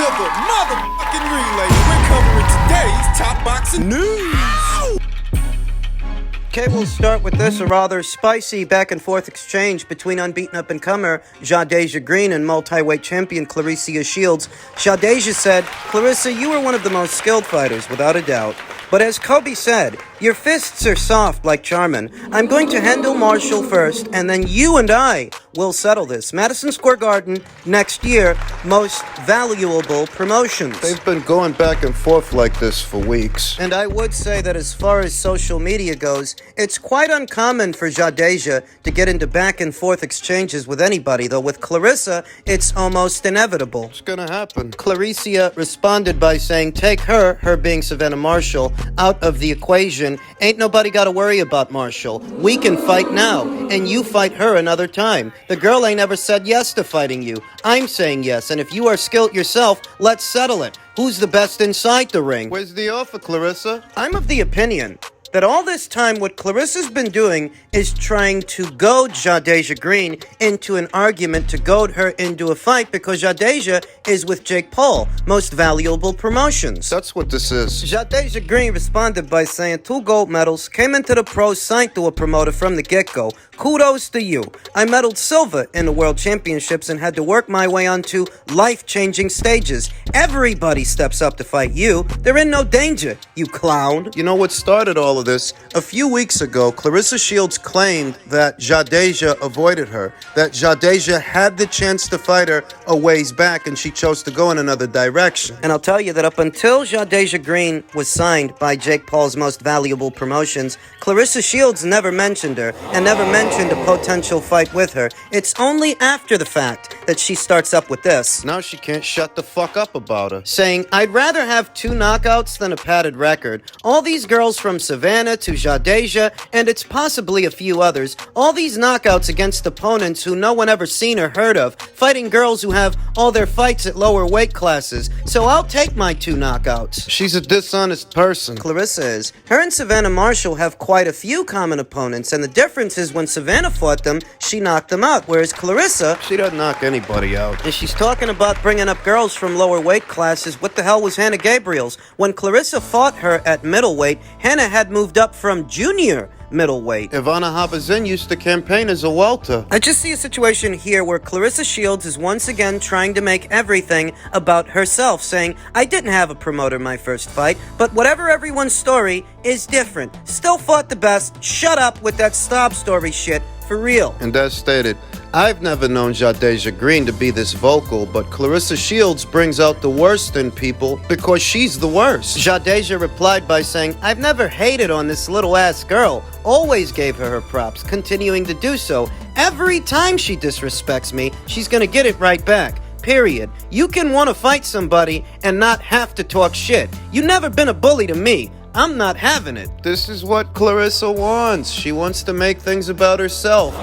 to the motherfucking relay. We're covering today's top boxing news. Okay, we'll start with this, a rather spicy back-and-forth exchange between unbeaten up-and-comer Jadeja Green and multi-weight champion Claressa Shields. Jadeja said, "Claressa, you are one of the most skilled fighters, without a doubt. But as Kobe said, your fists are soft like Charmin. I'm going to handle Marshall first, and then you and I will settle this. Madison Square Garden, next year, most valuable promotions." They've been going back and forth like this for weeks. And I would say that as far as social media goes, it's quite uncommon for Jadeja to get into back-and-forth exchanges with anybody, though with Claressa, it's almost inevitable. It's gonna happen. Claressa responded by saying, "Take her being Savannah Marshall, out of the equation. Ain't nobody got to worry about Marshall. We can fight now, and you fight her another time. The girl ain't ever said yes to fighting you. I'm saying yes, and if you are skilled yourself, let's settle it. Who's the best inside the ring?" Where's the offer, Claressa? I'm of the opinion that all this time what Claressa's been doing is trying to goad Jadeja Green into an argument to goad her into a fight because Jadeja is with Jake Paul, most valuable promotions. That's what this is. Jadeja Green responded by saying, "2 gold medals, came into the pros signed to a promoter from the get-go. Kudos to you. I medaled silver in the World Championships and had to work my way onto life-changing stages. Everybody steps up to fight you. They're in no danger, you clown." You know what started all of this? A few weeks ago, Claressa Shields claimed that Jadeja avoided her, that Jadeja had the chance to fight her a ways back and she chose to go in another direction. And I'll tell you that up until Jadeja Green was signed by Jake Paul's most valuable promotions, Claressa Shields never mentioned her and never mentioned a potential fight with her. It's only after the fact that she starts up with this. Now she can't shut the fuck up about her. Saying, "I'd rather have 2 knockouts than a padded record. All these girls from Savannah to Jadeja, and it's possibly a few others, all these knockouts against opponents who no one ever seen or heard of, fighting girls who have all their fights at lower weight classes, so I'll take my 2 knockouts." She's a dishonest person. Claressa is. Her and Savannah Marshall have quite a few common opponents, and the difference is when Savannah fought them, she knocked them out, whereas Claressa, She doesn't knock anybody out. and she's talking about bringing up girls from lower weight classes. What the hell was Hannah Gabriel's? When Claressa fought her at middleweight, Hannah had moved up from junior middleweight. Ivana Habazin used to campaign as a welter. I just see a situation here where Claressa Shields is once again trying to make everything about herself, saying, "I didn't have a promoter my first fight, but whatever everyone's story is different. Still fought the best. Shut up with that sob story shit, for real." And as stated, I've never known Jadeja Green to be this vocal, but Claressa Shields brings out the worst in people because she's the worst. Jadeja replied by saying, "I've never hated on this little ass girl. Always gave her props, continuing to do so. Every time she disrespects me, she's gonna get it right back. Period. You can want to fight somebody and not have to talk shit. You never been a bully to me. I'm not having it." This is what Claressa wants. She wants to make things about herself.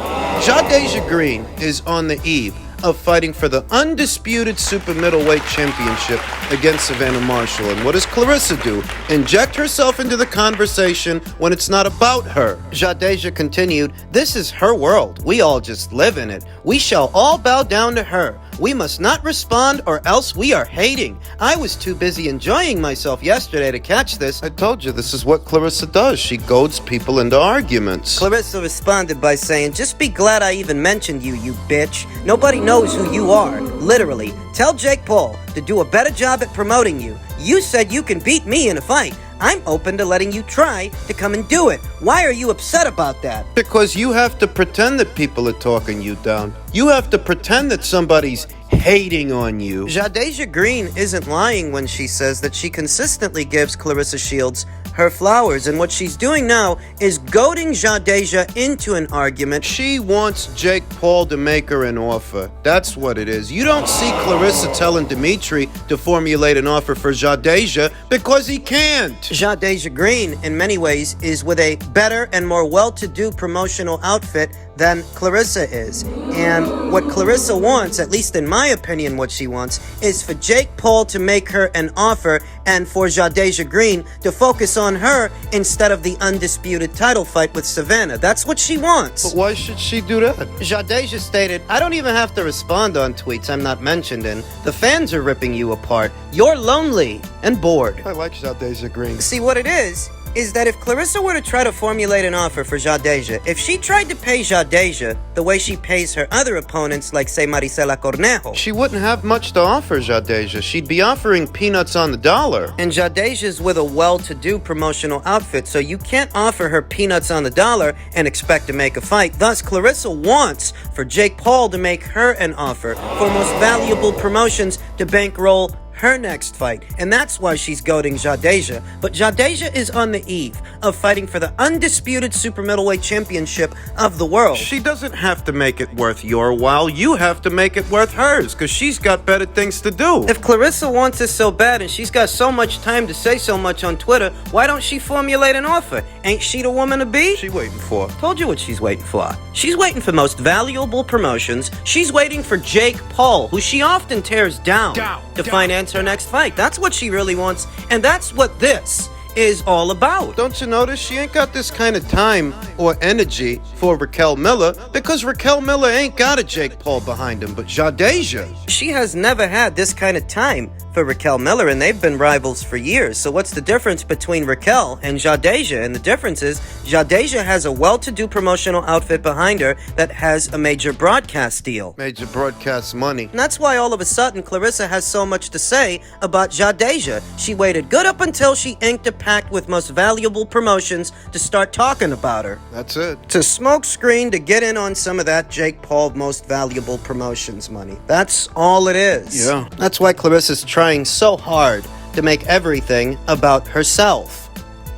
Jadeja Green is on the eve of fighting for the undisputed super middleweight championship against Savannah Marshall. And what does Claressa do? Inject herself into the conversation when it's not about her. Jadeja continued, "This is her world. We all just live in it. We shall all bow down to her. We must not respond or else we are hating. I was too busy enjoying myself yesterday to catch this." I told you this is what Claressa does. She goads people into arguments. Claressa responded by saying, "Just be glad I even mentioned you, you bitch. Nobody knows who you are. Literally. Tell Jake Paul to do a better job at promoting you. You said you can beat me in a fight. I'm open to letting you try to come and do it. Why are you upset about that?" Because you have to pretend that people are talking you down. You have to pretend that somebody's hating on you. Jadeja Green isn't lying when she says that she consistently gives Claressa Shields her flowers, and what she's doing now is goading Jadeja into an argument. She wants Jake Paul to make her an offer. That's what it is. You don't see Claressa telling Dimitri to formulate an offer for Jadeja because he can't. Jadeja Green, in many ways, is with a better and more well-to-do promotional outfit than Clarissa is. And what Clarissa wants, at least in my opinion, what she wants, is for Jake Paul to make her an offer and for Jadeja Green to focus on her instead of the undisputed title fight with Savannah. That's what she wants. But why should she do that? Jadeja stated, I don't even have to respond on tweets I'm not mentioned in. The fans are ripping you apart. You're lonely and bored. I like Jadeja Green. See, what it is that if Clarissa were to try to formulate an offer for Jadeja, if she tried to pay Jadeja the way she pays her other opponents, like, say, Marisela Cornejo, She wouldn't have much to offer, Jadeja. She'd be offering peanuts on the dollar. and Jadeja's with a well-to-do promotional outfit, so you can't offer her peanuts on the dollar and expect to make a fight. Thus, Clarissa wants for Jake Paul to make her an offer for most valuable promotions to bankroll her next fight, and that's why she's goading Jadeja. But Jadeja is on the eve of fighting for the undisputed super middleweight championship of the world. She doesn't have to make it worth your while. You have to make it worth hers, because she's got better things to do. If Clarissa wants this so bad and she's got so much time to say so much on Twitter, why don't she formulate an offer? Ain't she the woman to be? She waiting for? Told you what she's waiting for. She's waiting for most valuable promotions. She's waiting for Jake Paul, who she often tears down to finance her next fight. That's what she really wants, and that's what this is all about. Don't you notice she ain't got this kind of time or energy for Raquel Miller, because Raquel Miller ain't got a Jake Paul behind him, but Jadeja. She has never had this kind of time for Raquel Miller, and they've been rivals for years. So what's the difference between Raquel and Jadeja? And the difference is Jadeja has a well-to-do promotional outfit behind her that has a major broadcast deal. Major broadcast money. And that's why all of a sudden Clarissa has so much to say about Jadeja. She waited good up until she inked a pact with most valuable promotions to start talking about her. That's it. It's a smoke screen to get in on some of that Jake Paul most valuable promotions money. That's all it is. Yeah. That's why Clarissa's trying so hard to make everything about herself.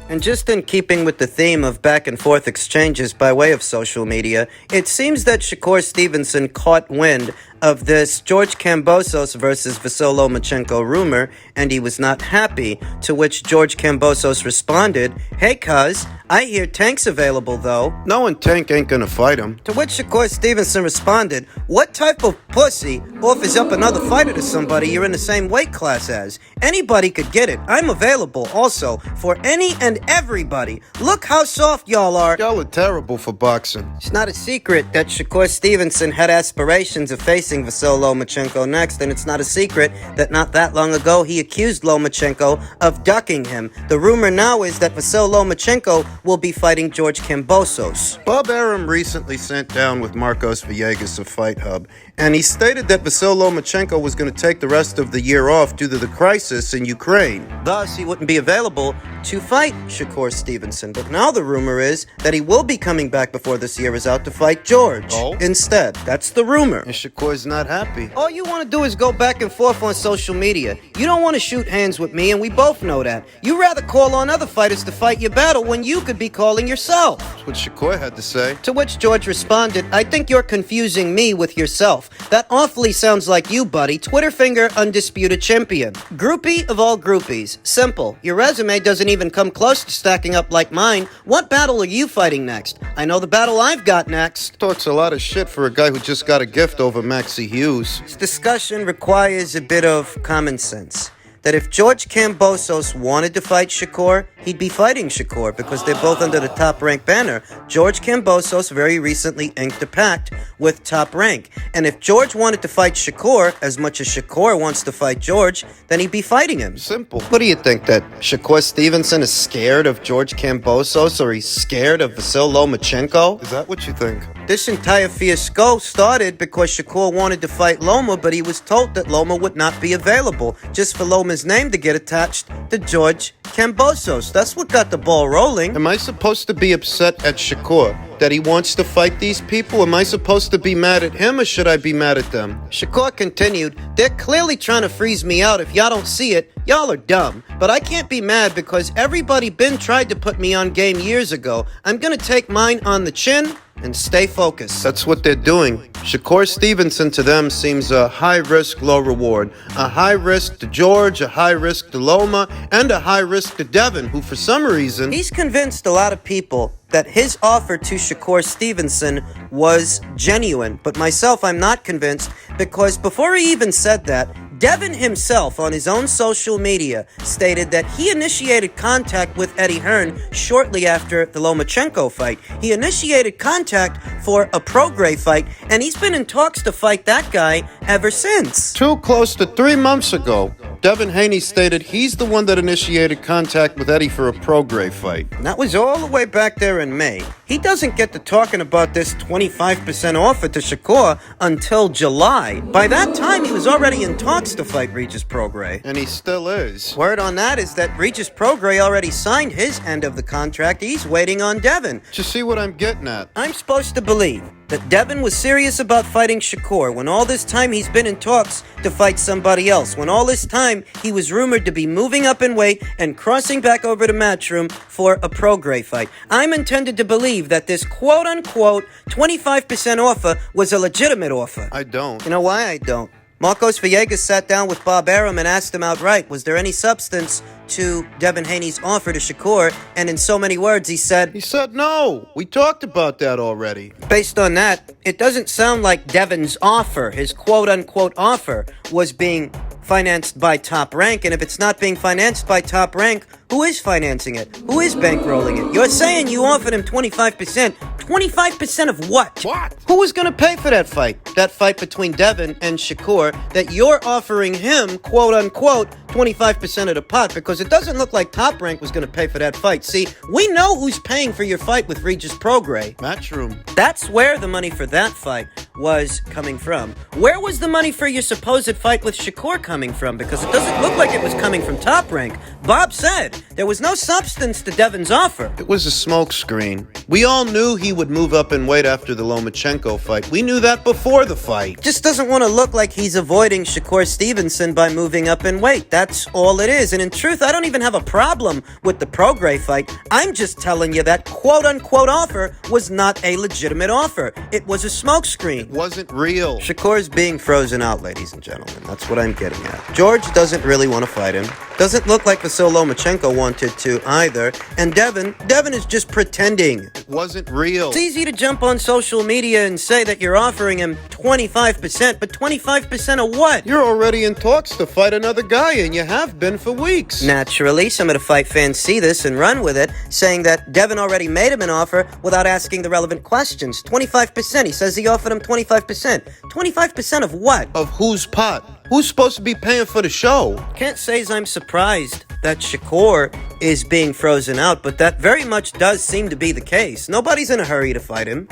And just in keeping with the theme of back and forth exchanges by way of social media, it seems that Shakur Stevenson caught wind of this George Kambosos versus Vasyl Lomachenko rumor, and he was not happy, to which George Kambosos responded, "Hey cuz, I hear Tank's available though." Knowing Tank ain't gonna fight him. To which Shakur Stevenson responded, "What type of pussy offers up another fighter to somebody you're in the same weight class as? Anybody could get it. I'm available also for any and everybody. Look how soft y'all are." Y'all are terrible for boxing. It's not a secret that Shakur Stevenson had aspirations of facing Vasyl Lomachenko next, and it's not a secret that not that long ago he accused Lomachenko of ducking him. The rumor now is that Vasyl Lomachenko will be fighting George Kambosos. Bob Arum recently sat down with Marcos Villegas of Fight Hub, and he stated that Vasyl Lomachenko was going to take the rest of the year off due to the crisis in Ukraine. Thus, he wouldn't be available to fight Shakur Stevenson. But now the rumor is that he will be coming back before this year is out to fight George instead. That's the rumor. And Shakur's not happy. All you want to do is go back and forth on social media. You don't want to shoot hands with me, and we both know that. You rather call on other fighters to fight your battle when you could be calling yourself. That's what Shakur had to say. To which George responded, "I think you're confusing me with yourself. That awfully sounds like you, buddy. Twitter finger undisputed champion. Groupie of all groupies. Simple. Your resume doesn't even come close to stacking up like mine. What battle are you fighting next? I know the battle I've got next." Talks a lot of shit for a guy who just got a gift over Maxie Hughes. This discussion requires a bit of common sense. That if George Kambosos wanted to fight Shakur, he'd be fighting Shakur because they're both under the Top Rank banner. George Kambosos very recently inked a pact with Top Rank. And if George wanted to fight Shakur as much as Shakur wants to fight George, then he'd be fighting him. Simple. What do you think, that Shakur Stevenson is scared of George Kambosos, or he's scared of Vasyl Lomachenko? Is that what you think? This entire fiasco started because Shakur wanted to fight Loma, but he was told that Loma would not be available, just for Loma's name to get attached to George Kambosos. That's what got the ball rolling. Am I supposed to be upset at Shakur that he wants to fight these people? Am I supposed to be mad at him, or should I be mad at them? Shakur continued, "They're clearly trying to freeze me out. If y'all don't see it, y'all are dumb. But I can't be mad because everybody been tried to put me on game years ago. I'm gonna take mine on the chin and stay focused. That's what they're doing. Shakur Stevenson to them seems a high risk, low reward. A high risk to George, a high risk to Loma, and a high risk to Devin, who for some reason... He's convinced a lot of people that his offer to Shakur Stevenson was genuine, but myself, I'm not convinced, because before he even said that, Devin himself on his own social media stated that he initiated contact with Eddie Hearn shortly after the Lomachenko fight. He initiated contact for a Prograis fight, and he's been in talks to fight that guy ever since. Too close to 3 months ago, Devin Haney stated he's the one that initiated contact with Eddie for a Prograis fight. And that was all the way back there in May. He doesn't get to talking about this 25% offer to Shakur until July. By that time, he was already in talks to fight Regis Prograis. And he still is. Word on that is that Regis Prograis already signed his end of the contract. He's waiting on Devin. You see what I'm getting at? I'm supposed to believe that Devin was serious about fighting Shakur when all this time he's been in talks to fight somebody else, when all this time he was rumored to be moving up in weight and crossing back over to Matchroom for a Prograis fight. I'm intended to believe that this quote-unquote 25% offer was a legitimate offer. I don't. You know why I don't? Marcos Villegas sat down with Bob Arum and asked him outright, was there any substance to Devin Haney's offer to Shakur? And in so many words, he said no. We talked about that already. Based on that, it doesn't sound like Devin's offer, his quote-unquote offer, was being financed by Top Rank. And if it's not being financed by Top Rank, who is financing it? Who is bankrolling it? You're saying you offered him 25%. 25% of what? What? Who was going to pay for that fight? That fight between Devin and Shakur that you're offering him, quote-unquote, 25% of the pot, because it doesn't look like Top Rank was going to pay for that fight. See, we know who's paying for your fight with Regis Prograis. Matchroom. That's where the money for that fight was coming from. Where was the money for your supposed fight with Shakur coming from? Because it doesn't look like it was coming from Top Rank. Bob said there was no substance to Devin's offer. It was a smokescreen. We all knew he would move up in weight after the Lomachenko fight. We knew that before the fight. Just doesn't want to look like he's avoiding Shakur Stevenson by moving up in weight. That's all it is. And in truth, I don't even have a problem with the Prograis fight. I'm just telling you that quote-unquote offer was not a legitimate offer. It was a smokescreen. It wasn't real. Shakur's being frozen out, ladies and gentlemen. That's what I'm getting at. George doesn't really want to fight him. Doesn't look like Vasil Lomachenko wanted to either. And Devin is just pretending. It wasn't real. It's easy to jump on social media and say that you're offering him 25%, but 25% of what? You're already in talks to fight another guy, and you have been for weeks. Naturally, some of the fight fans see this and run with it, saying that Devin already made him an offer without asking the relevant questions. 25%. He says he offered him 25%. 25% of what? Of whose pot? Who's supposed to be paying for the show? Can't say I'm surprised that Shakur is being frozen out, but that very much does seem to be the case. Nobody's in a hurry to fight him.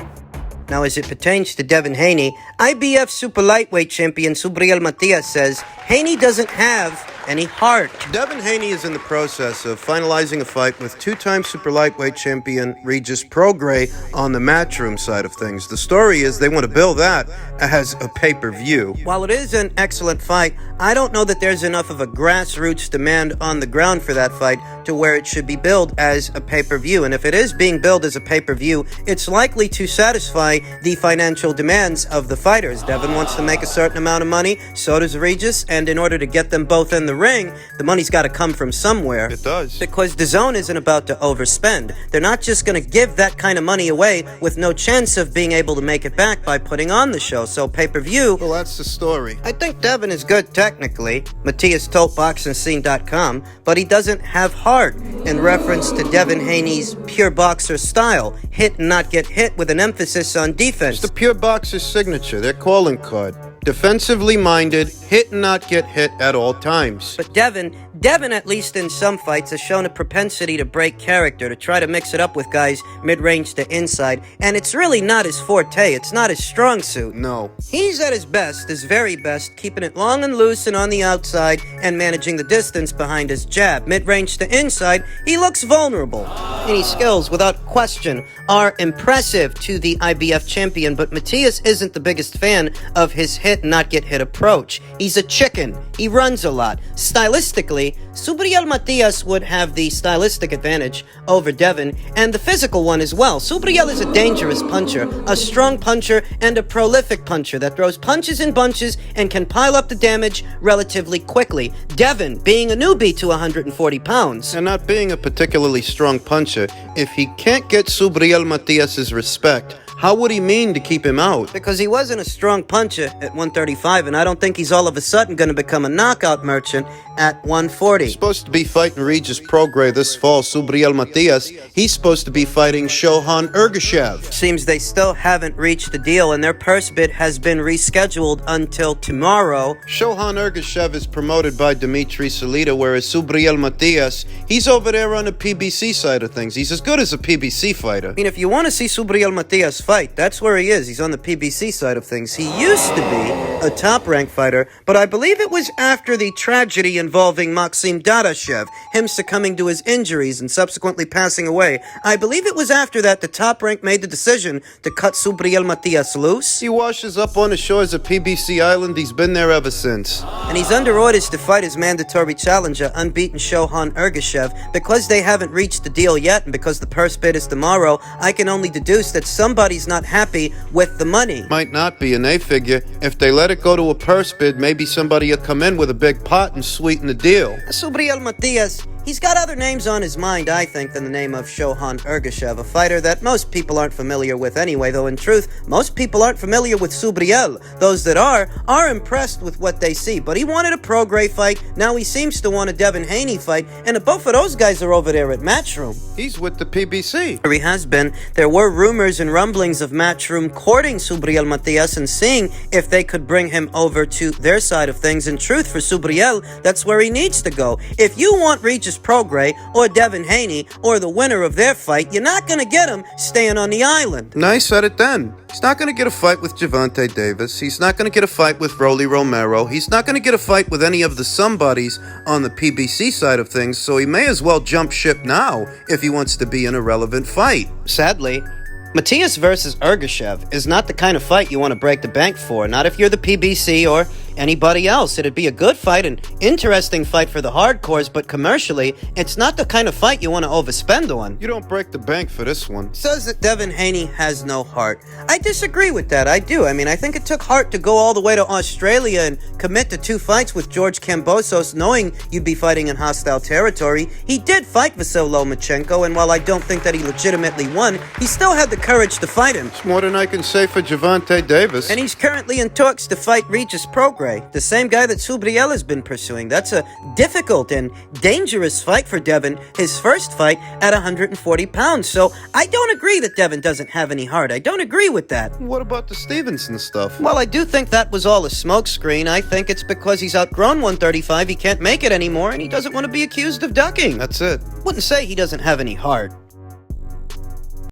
Now, as it pertains to Devin Haney, IBF super lightweight champion Subriel Matias says Haney doesn't have any heart. Devin Haney is in the process of finalizing a fight with two-time super lightweight champion Regis Prograis on the Matchroom side of things. The story is they want to bill that as a pay-per-view. While it is an excellent fight, I don't know that there's enough of a grassroots demand on the ground for that fight to where it should be billed as a pay-per-view. And if it is being billed as a pay-per-view, it's likely to satisfy the financial demands of the fighters. Devin wants to make a certain amount of money, so does Regis, and in order to get them both in the ring, the money's got to come from somewhere. It does. Because DAZN isn't about to overspend. They're not just going to give that kind of money away with no chance of being able to make it back by putting on the show. So pay-per-view... Well, that's the story. I think Devin is good technically, Matias told BoxingScene.com, but he doesn't have heart, in reference to Devin Haney's pure boxer style. Hit and not get hit with an emphasis on defense. It's the pure boxer's signature, their calling card. Defensively minded, hit and not get hit at all times. But Devin, at least in some fights, has shown a propensity to break character, to try to mix it up with guys mid-range to inside, and it's really not his forte. It's not his strong suit. No. He's at his best, his very best, keeping it long and loose and on the outside and managing the distance behind his jab. Mid-range to inside, he looks vulnerable. Any skills, without question, are impressive to the IBF champion, but Matias isn't the biggest fan of his hit and not get hit approach. He's a chicken. He runs a lot. Stylistically, say Subriel Matias would have the stylistic advantage over Devin, and the physical one as well. Subriel is a dangerous puncher, a strong puncher, and a prolific puncher that throws punches in bunches and can pile up the damage relatively quickly. Devin, being a newbie to 140 pounds. And not being a particularly strong puncher, if he can't get Subriel Matias' respect, how would he mean to keep him out? Because he wasn't a strong puncher at 135, and I don't think he's all of a sudden going to become a knockout merchant at 140. He's supposed to be fighting Regis Prograis this fall, Subriel Matias. He's supposed to be fighting Shohan Ergashev. Seems they still haven't reached a deal, and their purse bid has been rescheduled until tomorrow. Shohan Ergashev is promoted by Dimitri Salita, whereas Subriel Matias, he's over there on the PBC side of things. He's as good as a PBC fighter. I mean, if you want to see Subriel Matias fight, that's where he is. He's on the PBC side of things. He used to be a top-ranked fighter, but I believe it was after the tragedy involving Maxim Dadashev, him succumbing to his injuries and subsequently passing away. I believe it was after that the top rank made the decision to cut Subriel Matias loose. He washes up on the shores of PBC Island. He's been there ever since. And he's under orders to fight his mandatory challenger, unbeaten Shohan Ergashev. Because they haven't reached the deal yet, and because the purse bid is tomorrow, I can only deduce that somebody's not happy with the money. Might not be, and they figure if they let it go to a purse bid, maybe somebody will come in with a big pot and sweeten the deal. Subriel Matias, he's got other names on his mind, I think, than the name of Shohan Ergashev, a fighter that most people aren't familiar with anyway, though in truth, most people aren't familiar with Subriel. Those that are impressed with what they see. But he wanted a Prograis fight, now he seems to want a Devin Haney fight, and both of those guys are over there at Matchroom. He's with the PBC. He has been. There were rumors and rumblings of Matchroom courting Subriel Matias and seeing if they could bring him over to their side of things. In truth, for Subriel, that's where he needs to go. If you want Regis Prograis or Devin Haney or the winner of their fight, you're not going to get him staying on the island. Nice, said it then. He's not going to get a fight with Gervonta Davis. He's not going to get a fight with Rolly Romero. He's not going to get a fight with any of the somebodies on the PBC side of things, so he may as well jump ship now if he wants to be in a relevant fight. Sadly, Matias versus Ergashev is not the kind of fight you want to break the bank for, not if you're the PBC or anybody else. It'd be a good fight, an interesting fight for the hardcores, but commercially, it's not the kind of fight you want to overspend on. You don't break the bank for this one. Says that Devin Haney has no heart. I disagree with that, I do. I mean, I think it took heart to go all the way to Australia and commit to 2 fights with George Kambosos, knowing you'd be fighting in hostile territory. He did fight Vasyl Lomachenko, and while I don't think that he legitimately won, he still had the courage to fight him. It's more than I can say for Gervonta Davis. And he's currently in talks to fight Regis Prograis, the same guy that Subriel has been pursuing. That's a difficult and dangerous fight for Devin, his first fight at 140 pounds. So I don't agree that Devin doesn't have any heart. I don't agree with that. What about the Stevenson stuff? Well, I do think that was all a smokescreen. I think it's because he's outgrown 135, he can't make it anymore, and he doesn't want to be accused of ducking. That's it. Wouldn't say he doesn't have any heart.